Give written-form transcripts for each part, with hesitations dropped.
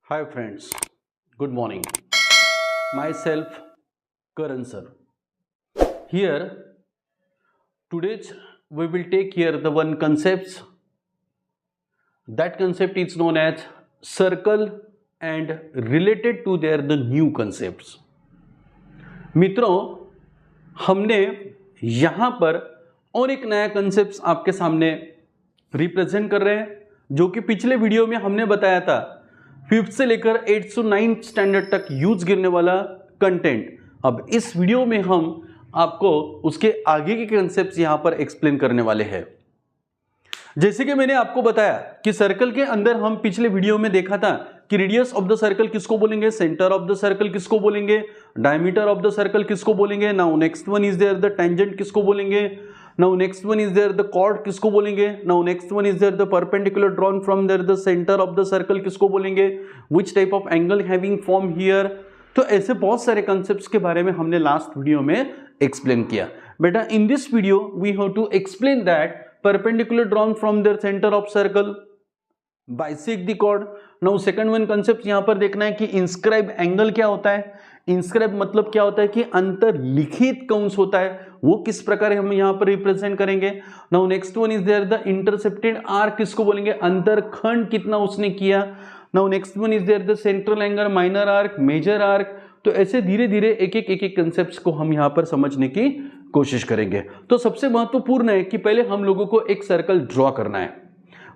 Hi friends, good morning. Myself Karan sir. Here today we will take here the one concepts. That concept is known as circle and related to their the new concepts. मित्रों, हमने यहाँ पर और एक नया concept आपके सामने represent कर रहे हैं, जो कि पिछले वीडियो में हमने बताया था 5th से लेकर 8th से 9th स्टैंडर्ड तक यूज गिरने वाला कंटेंट। अब इस वीडियो में हम आपको उसके आगे के कंसेप्ट यहां पर एक्सप्लेन करने वाले हैं। जैसे कि मैंने आपको बताया कि सर्कल के अंदर हम पिछले वीडियो में देखा था कि रेडियस ऑफ द सर्कल किसको बोलेंगे, सेंटर ऑफ द सर्कल किसको बोलेंगे, डायमीटर ऑफ द सर्कल किसको बोलेंगे। Now next one is there the tangent किसको बोलेंगे। Now next one is there the chord किसको बोलेंगे। Now next one is there the perpendicular drawn from there the centre of the circle किसको बोलेंगे, which type of angle having form here. तो ऐसे बहुत सारे कंसेप्ट्स के बारे में हमने लास्ट वीडियो में एक्सप्लेन किया। बेटा in this video we have to explain that perpendicular drawn from their center of circle, bisect the chord. Now second one concept यहां पर देखना है कि inscribe angle क्या होता है। inscribe मतलब क्या होता है कि अंतर्लिखित कंस होता है, वो किस प्रकार हम यहां पर रिप्रेजेंट करेंगे। Now next one is there the intercepted arc किसको बोलेंगे, अंतरखंड कितना उसने किया। Now next one is there the central angle, minor arc, major arc। तो ऐसे धीरे धीरे एक एक कंसेप्ट्स को हम यहां पर समझने की कोशिश करेंगे। तो सबसे महत्वपूर्ण है कि पहले हम लोगों को एक सर्कल ड्रॉ करना है।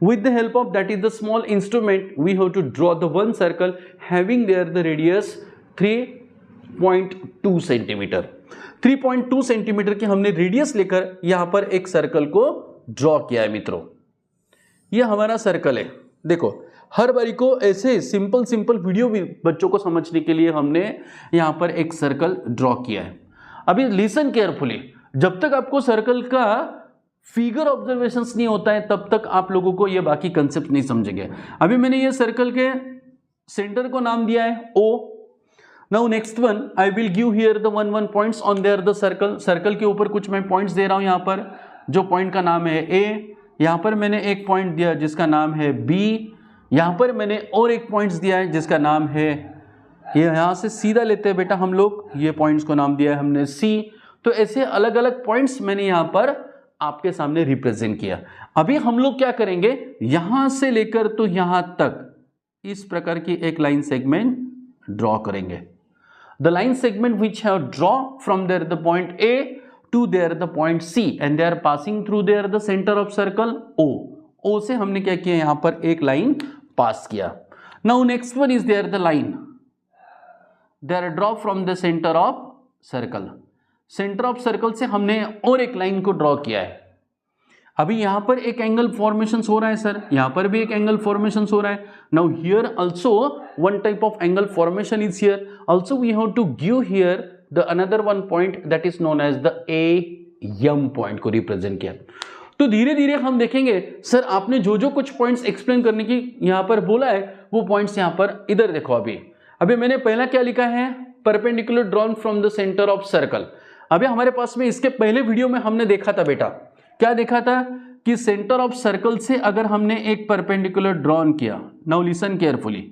With the help of that is the small instrument we have to draw the one circle having there the radius 3.2 centimetre. 3.2 centimetre की हमने रेडियस लेकर यहां पर एक सर्कल को ड्रॉ किया है। मित्रों, यह हमारा सर्कल है। देखो, हर बारी को ऐसे सिंपल वीडियो भी बच्चों को समझने के लिए हमने यहां पर एक सर्कल ड्रॉ किया है। अभी लिसन केयरफुली, जब तक आपको सर्कल का फिगर ऑब्जर्वेशंस नहीं होता है तब तक आप लोगों को ये बाकी कंसेप्ट नहीं समझेंगे। अभी मैंने ये सर्कल के सेंटर को नाम दिया है O। Now next one I will give here the one points on their the circle. Circle के ऊपर कुछ मैं पॉइंट्स दे रहा हूं यहां पर, जो पॉइंट का नाम है A। यहां पर मैंने एक पॉइंट दिया जिसका नाम है B। यहां पर मैंने और एक पॉइंट्स दिया है जिसका नाम है, ये यहां से सीधा लेते हैं बेटा हम लोग, ये पॉइंट्स को नाम दिया है हमने C। तो ऐसे अलग अलग पॉइंट्स मैंने यहां पर आपके सामने रिप्रेजेंट किया। अभी हम लोग क्या करेंगे, यहां से लेकर तो यहां तक इस प्रकार की एक लाइन सेगमेंट ड्रॉ करेंगे। The line segment which have draw from there the point A to there the point C and they are passing through there the centre of circle O। O से हमने क्या किया, यहां पर एक line pass किया। Now next one is there the line they are draw from the centre of circle. Centre of circle से हमने और एक लाइन को ड्रॉ किया है। अभी यहां पर एक एंगल फॉर्मेशन हो रहा है सर, यहां पर भी एक एंगल फॉर्मेशन हो रहा है। Now here also one type of angle formation is here. Also we have to give here the another one point that is known as the AM point को रिप्रेजेंट किया। तो धीरे धीरे हम देखेंगे सर आपने जो कुछ पॉइंट्स एक्सप्लेन करने की यहां पर बोला है वो पॉइंट्स यहां पर इधर देखो। अभी मैंने पहला क्या लिखा है, perpendicular drawn from the centre of circle. अभी हमारे पास में इसके पहले वीडियो में हमने देखा था बेटा, क्या देखा था कि सेंटर ऑफ सर्कल से अगर हमने एक परपेंडिकुलर ड्रॉन किया। Now listen carefully,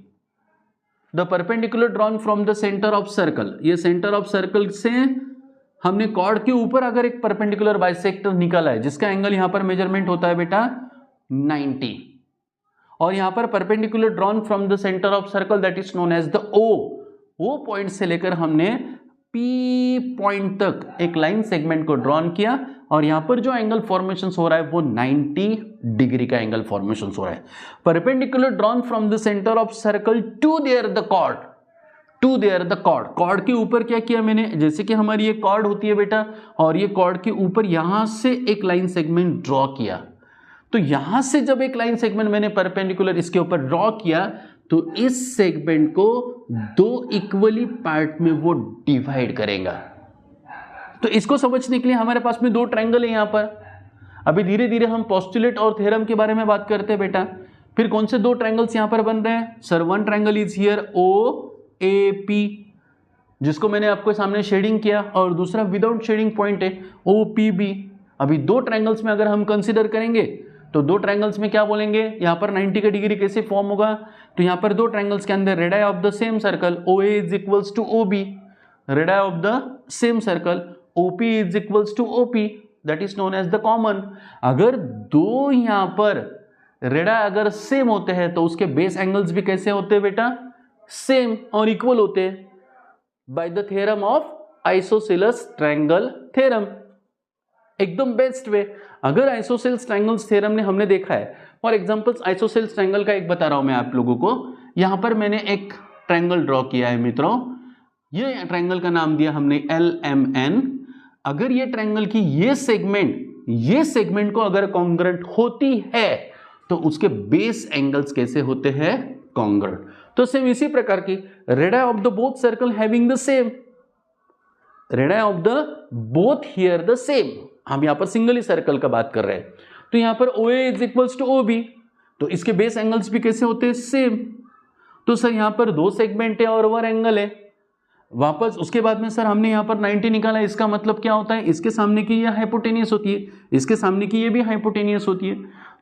the perpendicular drawn from the centre of circle, ये सेंटर ऑफ सर्कल से हमने कॉर्ड के ऊपर अगर एक परपेंडिकुलर बाइसेक्टर निकाला है जिसका एंगल यहां पर मेजरमेंट होता है बेटा 90, और यहां पर perpendicular drawn from the centre of circle that is known as the O point से लेकर हमने P पॉइंट तक एक लाइन सेगमेंट को ड्रॉन किया, और यहां पर जो एंगल फॉर्मेशन हो रहा है वो 90 डिग्री का एंगल फॉर्मेशन हो रहा है। Perpendicular drawn from the centre of circle to there the chord, to there the chord. Chord के ऊपर क्या किया मैंने, जैसे कि हमारी ये कॉर्ड होती है बेटा, और ये कॉर्ड के ऊपर यहां से एक लाइन सेगमेंट ड्रॉ किया। तो यहां से जब एक लाइन सेगमेंट मैंने परपेंडिकुलर इसके ऊपर ड्रॉ किया तो इस सेगमेंट को दो इक्वली पार्ट में वो डिवाइड करेगा। तो इसको समझने के लिए हमारे पास में दो ट्रायंगल है यहां पर। अभी धीरे धीरे हम पोस्टुलेट और थ्योरम के बारे में बात करते हैं बेटा। फिर कौन से दो ट्रायंगल्स यहां पर बन रहे हैं sir, one triangle is here OAP जिसको मैंने आपको सामने शेडिंग किया, और दूसरा विदाउट शेडिंग पॉइंट है OPB। अभी दो ट्रायंगल्स में अगर हम कंसीडर करेंगे तो दो ट्रायंगल्स में क्या बोलेंगे, यहाँ पर 90 का डिग्री कैसे फॉर्म होगा, तो यहाँ पर दो ट्रायंगल्स के अंदर radii of the same circle OA is equals to OB, radii of the same circle OP is equals to OP, that is known as the common. अगर दो यहाँ पर रेडाई अगर सेम होते हैं तो उसके बेस एंगल्स भी कैसे होते हैं बेटा, सेम और इक्वल होते हैं, by the theorem of isosceles triangle theorem, एकदम बेस्ट वे। अगर आइसोसेलेस ट्रायंगल्स थ्योरम ने हमने देखा है, फॉर एग्जांपल्स आइसोसेलेस ट्रायंगल का एक बता रहा हूं मैं आप लोगों को। यहां पर मैंने एक ट्रायंगल ड्रॉ किया है मित्रों, ये ट्रायंगल का नाम दिया हमने LMN। अगर ये ट्रायंगल की ये सेगमेंट को अगर कॉन्ग्रुएंट होती है तो उसके बेस एंगल्स कैसे होते हैं, कॉन्ग्रुएंट। तो सेम इसी प्रकार की radii of the both circle having the same, radii of the both here the same, हम यहां पर सिंगल ही सर्कल का बात कर रहे हैं। तो यहां पर OA is equals to OB, तो इसके बेस एंगल्स भी कैसे होते हैं, सेम। तो सर यहां पर दो सेगमेंट है और 1 एंगल है। वापस उसके बाद में सर हमने यहां पर 90 निकाला, इसका मतलब क्या होता है, इसके सामने की ये हाइपोटेनियस होती है, इसके सामने की ये भी हाइपोटेनियस होती है।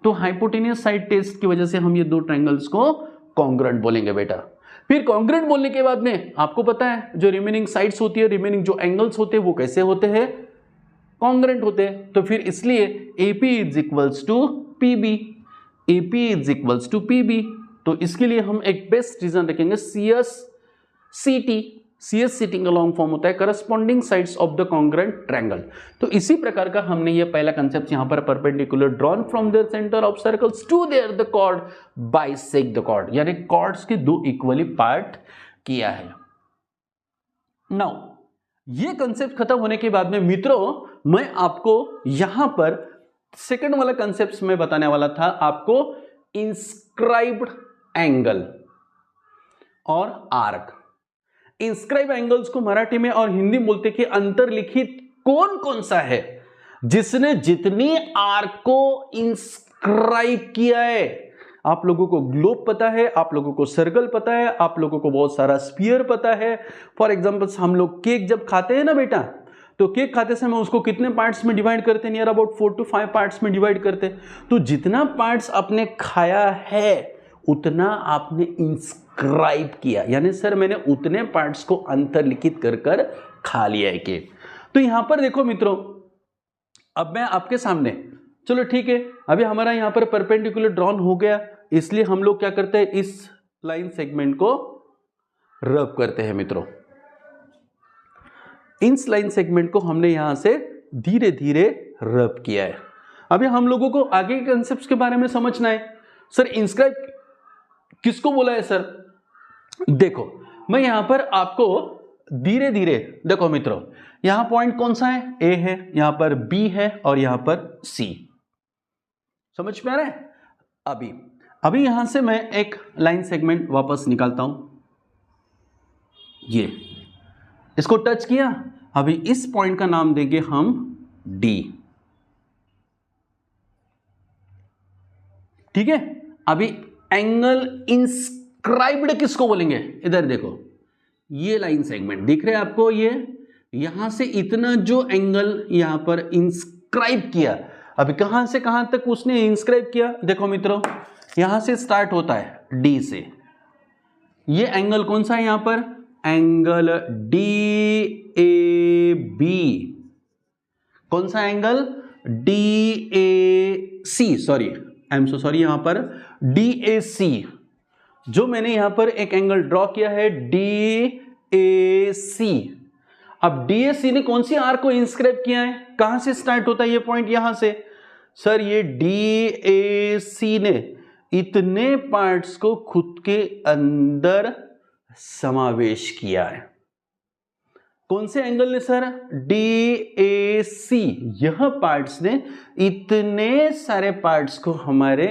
तो हाइपोटेनियस साइड टेस्ट की वजह से हम ये दो ट्रायंगल्स को कॉन्ग्रुएंट बोलेंगे बेटा। फिर कॉन्ग्रुएंट बोलने के बाद में आपको पता है जो रिमेनिंग साइड्स होती है, रिमेनिंग जो एंगल्स होते हैं वो कैसे होते हैं, कॉन्ग्रुएंट होते हैं। तो फिर इसलिए AP is equals to PB, AP is equals to PB। तो इसके लिए हम एक बेस्ट रीजन रखेंगे CSCT, CS sitting long form होता है corresponding sides of the congruent triangle. तो इसी प्रकार का हमने ये पहला कंसेप्ट यहां पर perpendicular drawn from there centre of circles to there the chord bisect the chord, यानी कॉर्ड्स के दो इक्वली पार्ट किया है। नाउ ये कंसेप्ट खत्म होने के बाद में मित्रों मैं आपको यहां पर सेकंड वाला कंसेप्ट में बताने वाला था आपको, इंस्क्राइब्ड एंगल और आर्क। इंस्क्राइब एंगल्स को मराठी में और हिंदी बोलते कि अंतर्लिखित कौन कौन सा है जिसने जितनी आर्क को इंस्क्राइब किया है। आप लोगों को ग्लोब पता है, आप लोगों को सर्कल पता है, आप लोगों को बहुत सारा स्फीयर पता है। फॉर एग्जांपल हम लोग केक जब खाते हैं ना बेटा, तो केक खाते समय उसको कितने पार्ट्स में डिवाइड करते हैं, नियर अबाउट 4 to 5 पार्ट्स में डिवाइड करते हैं। तो जितना पार्ट्स आपने खाया है उतना आपने इंस्क्राइब किया, यानी सर मैंने उतने पार्ट्स को अंतर्लिखित कर कर खा लिया है केक। तो यहां पर देखो मित्रों, अब मैं आपके सामने, चलो ठीक है, अभी हमारा यहां पर परपेंडिकुलर ड्रॉन हो गया, इसलिए हम लोग क्या करते हैं, इस लाइन सेगमेंट को रब करते हैं मित्रों। इस लाइन सेगमेंट को हमने यहां से धीरे धीरे रब किया है। अभी हम लोगों को आगे के कंसेप्ट्स के बारे में समझना है। सर इंस्क्राइब किसको बोला है सर, देखो मैं यहां पर आपको धीरे धीरे, देखो मित्रों यहां पॉइंट कौन सा है, A है, यहां पर B है और यहां पर C, समझ में आ रहा है। अभी यहां से मैं एक लाइन सेगमेंट वापस निकालता हूं, ये इसको टच किया, अभी इस पॉइंट का नाम देंगे हम D, ठीक है। अभी एंगल इंस्क्राइब्ड किसको बोलेंगे, इधर देखो ये लाइन सेगमेंट दिख रहे हैं आपको, ये यहां से इतना जो एंगल यहां पर इंस्क्राइब किया, अभी कहां से कहां तक उसने इंस्क्राइब किया, देखो मित्रों यहां से स्टार्ट होता है D से, ये एंगल कौन सा है यहां पर, एंगल DAB, कौन सा angle, DAC, sorry I am so sorry, यहां पर DAC, जो मैंने यहां पर एक एंगल ड्रॉ किया है DAC। अब DAC ने कौन सी आर्क को इंस्क्राइब किया है, कहां से स्टार्ट होता है ये पॉइंट, यहां से। सर ये DAC ने इतने पार्ट्स को खुद के अंदर समावेश किया है। कौन से एंगल ने सर, DAC, यह पार्ट्स ने इतने सारे पार्ट्स को हमारे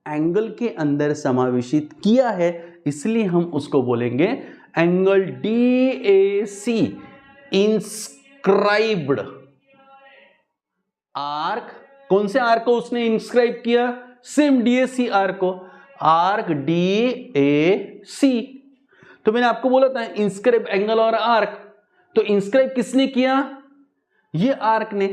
एंगल के अंदर समावेशित किया है, इसलिए हम उसको बोलेंगे एंगल DAC इंस्क्राइब्ड आर्क। कौन से आर्क को उसने इंस्क्राइब किया, सेम DAC आर्क को, आर्क DAC। तो मैंने आपको बोला था इंस्क्राइब एंगल और आर्क, तो इंस्क्राइब किसने किया, ये आर्क ने।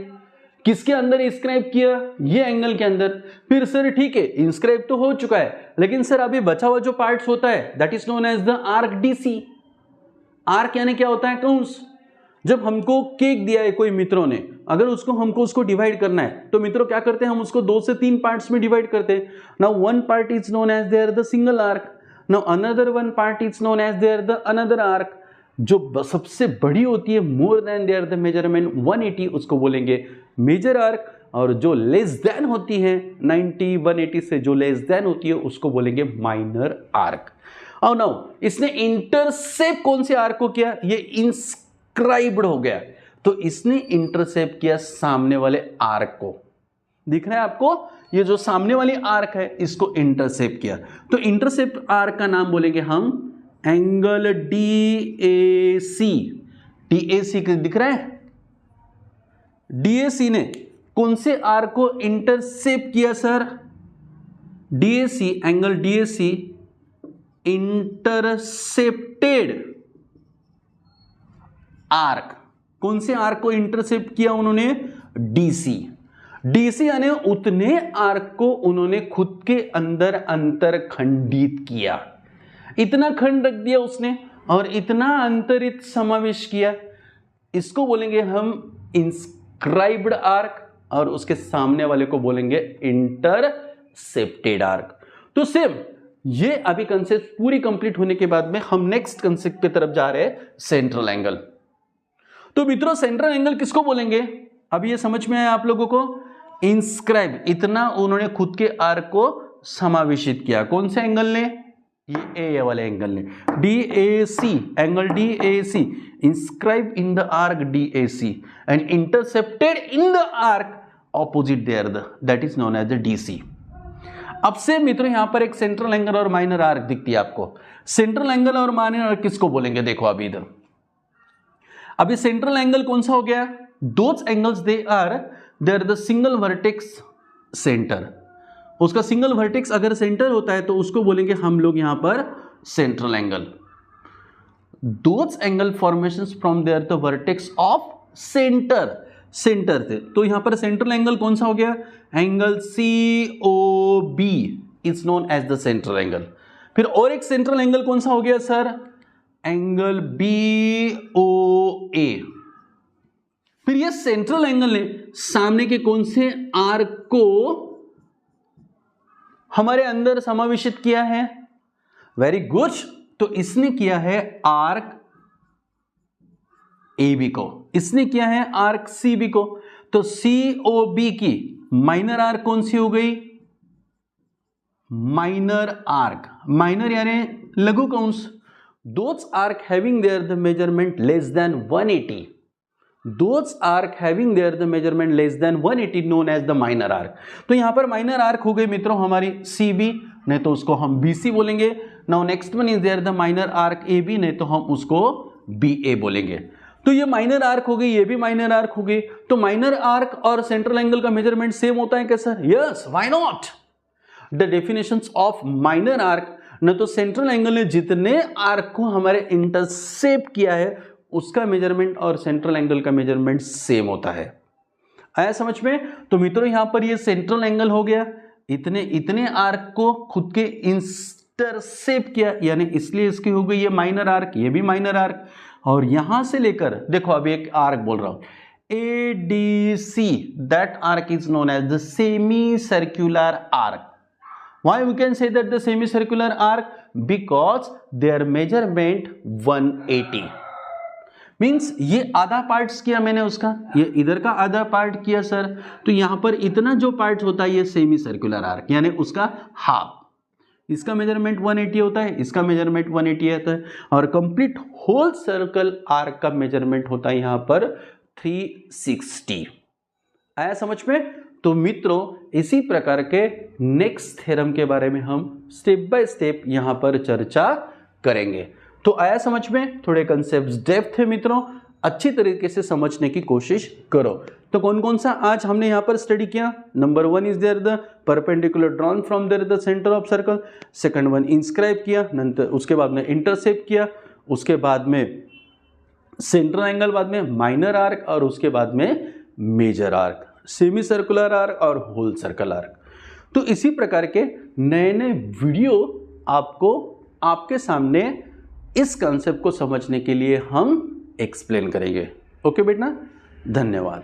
किसके अंदर इंस्क्राइब किया? ये एंगल के अंदर। फिर सर ठीक है, इंस्क्राइब तो हो चुका है, लेकिन सर अभी बचा हुआ जो पार्ट्स होता है that is known as the arc DC. Arc यानी क्या होता है? कंस। जब हमको केक दिया है कोई मित्रों ने, अगर हमको उसको डिवाइड करना है तो मित्रों क्या करते हैं, हम उसको 2 से 3 पार्ट्स में डिवाइड करते हैं। Now one part is known as there the single arc, now another one part is known as there the another arc. जो सबसे बड़ी होती है more than there the measurement 180, उसको बोलेंगे मेजर आर्क, और जो लेस देन होती है 90 180 से जो लेस देन होती है उसको बोलेंगे माइनर आर्क। और नाउ इसने इंटरसेप्ट कौन से आर्क को किया? ये इंस्क्राइब्ड हो गया, तो इसने इंटरसेप्ट किया सामने वाले आर्क को। दिख रहा है आपको? ये जो सामने वाली आर्क है इसको इंटरसेप्ट किया, तो इंटरसेप्ट आर्क का नाम बोलेंगे हम एंगल डीएसी। डीएसी दिख रहा है? डीएसी ने कौन से आर्क को इंटरसेप्ट किया sir? DAC, angle DAC intercepted arc. कौन से आर्क को इंटरसेप्ट किया उन्होंने? डीसी। डीसी यानी उतने आर्क को उन्होंने खुद के अंदर अंतर खंडित किया। इतना खंड रख दिया उसने और इतना अंतरित समावेश किया, इसको बोलेंगे हम इंस्क्राइब्ड आर्क, और उसके सामने वाले को बोलेंगे इंटरसेप्टेड आर्क। तो सेम ये अभी कंसेप्ट पूरी कंप्लीट होने के बाद में हम नेक्स्ट कंसेप्ट की तरफ जा रहे हैं, सेंट्रल एंगल। तो मित्रों सेंट्रल एंगल किसको बोलेंगे? अभी ये समझ में आया आप लोगों को? इंस्क्राइब, इतना उन्होंने खुद के आर्क को समावेशित किया। कौन से एंगल ने? ये वाले एंगल ने, DAC, angle DAC inscribe in the arc DAC and intercepted in the arc opposite there, that is known as the DC। अब से मित्रों यहां पर एक सेंट्रल एंगल और माइनर आर्क दिखती है आपको। सेंट्रल एंगल और माइनर आर्क किसको बोलेंगे? देखो अभी इधर, अभी सेंट्रल एंगल कौन सा हो गया? Those angles they are the single vertex centre. उसका सिंगल वर्टेक्स अगर सेंटर होता है तो उसको बोलेंगे हम लोग यहां पर central angle. Those angle formations from there the vertex of centre, centre थे, तो यहां पर सेंट्रल एंगल कौन सा हो गया? Angle COB is known as the central angle. फिर और एक सेंट्रल एंगल कौन सा हो गया सर? Angle BOA। फिर ये सेंट्रल एंगल ने सामने के कौन से आर्क को हमारे अंदर समावेशित किया है? वेरी गुड, तो इसने किया है आर्क AB को, इसने किया है आर्क CB को। तो COB की माइनर आर्क कौन सी हो गई? माइनर आर्क, माइनर यानी लघु कंस। Those arc having there the measurement less than 180, those arc having there the measurement less than 180 known as the minor arc. तो यहां पर माइनर आर्क हो गई मित्रों हमारी CB, नहीं तो उसको हम BC बोलेंगे। Now next one is there the minor arc AB, नहीं तो हम उसको BA बोलेंगे। तो ये माइनर आर्क हो गई, ये भी माइनर आर्क हो गई। तो माइनर आर्क और सेंट्रल एंगल का मेजरमेंट सेम होता है क्या sir? Yes, why not. The definitions of minor arc, न तो सेंट्रल एंगल ने जितने आर्क को हमारे इंटरसेप्ट किया है उसका मेजरमेंट और सेंट्रल एंगल का मेजरमेंट सेम होता है। आया समझ में? तो मित्रों यहां पर ये सेंट्रल एंगल हो गया, इतने आर्क को खुद के इंटरसेप्ट किया, यानी इसलिए इसकी हो गई ये माइनर आर्क, ये भी माइनर आर्क। और यहां से लेकर देखो अभी एक आर्क बोल रहा हूं ADC, that arc is known as the semicircular arc. Why we can say that the semicircular arc? Because their measurement 180 means ये आधा पार्ट्स किया मैंने उसका, ये इधर का आधा पार्ट किया सर, तो यहां पर इतना जो पार्ट होता है ये सेमी सर्कुलर आर्क यानी उसका हाफ। इसका मेजरमेंट 180 होता है, इसका मेजरमेंट 180 आता है, और कंप्लीट होल सर्कल आर्क का मेजरमेंट होता है यहां पर 360। आया समझ में? तो मित्रों इसी प्रकार के नेक्स्ट थ्योरम के बारे में हम स्टेप बाय स्टेप यहां पर चर्चा करेंगे। तो आया समझ में? थोड़े कंसेप्ट्स डेप्थ है मित्रों, अच्छी तरीके से समझने की कोशिश करो। तो कौन कौन सा आज हमने यहां पर स्टडी किया? Number 1 is there the perpendicular drawn from there the centre of circle. Second one inscribe किया, उसके बाद में इंटरसेप्ट किया, उसके बाद में सेंट्रल एंगल, बाद में माइनर आर्क और उसके बाद में major arc. Semicircular arc और होल सर्कल आर्क। तो इसी प्रकार के नए नए वीडियो आपको आपके सामने इस कॉन्सेप्ट को समझने के लिए हम एक्सप्लेन करेंगे। ओके बेटा, धन्यवाद।